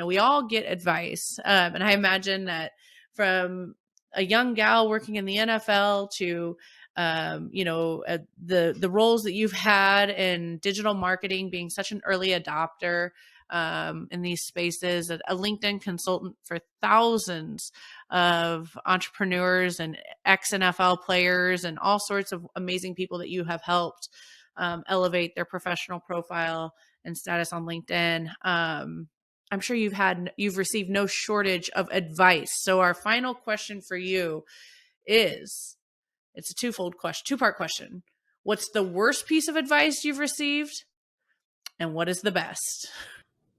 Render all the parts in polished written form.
we all get advice. And I imagine that from a young gal working in the NFL to, the roles that you've had in digital marketing, being such an early adopter in these spaces, a LinkedIn consultant for thousands of entrepreneurs and ex-NFL players and all sorts of amazing people that you have helped elevate their professional profile and status on LinkedIn. I'm sure you've received no shortage of advice. So our final question for you is, it's a two-part question. What's the worst piece of advice you've received? And what is the best?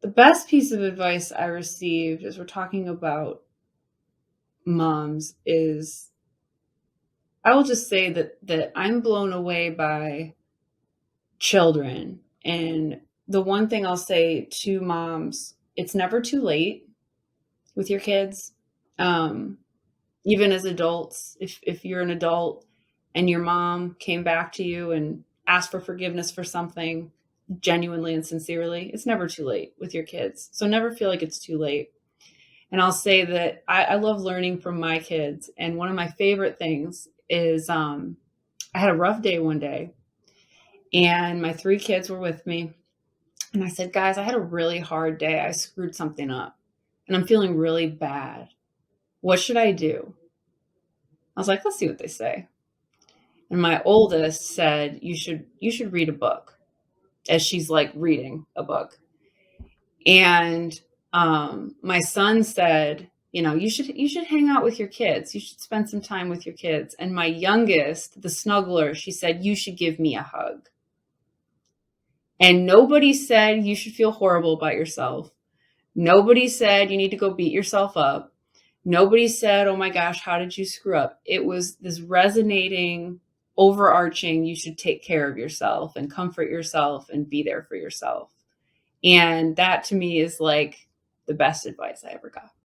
The best piece of advice I received, as we're talking about moms, is I will just say that I'm blown away by children. And the one thing I'll say to moms, it's never too late with your kids. Even as adults, if you're an adult and your mom came back to you and asked for forgiveness for something genuinely and sincerely, it's never too late with your kids. So never feel like it's too late. And I'll say that I love learning from my kids. And one of my favorite things is I had a rough day one day and my 3 kids were with me. And I said, guys, I had a really hard day. I screwed something up and I'm feeling really bad. What should I do? I was like, let's see what they say. And my oldest said, you should read a book, as she's like reading a book. And my son said, you should hang out with your kids. You should spend some time with your kids. And my youngest, the snuggler, she said, you should give me a hug. And nobody said you should feel horrible about yourself. Nobody said you need to go beat yourself up. Nobody said, oh my gosh, how did you screw up? It was this resonating, overarching, you should take care of yourself and comfort yourself and be there for yourself. And that to me is like the best advice I ever got.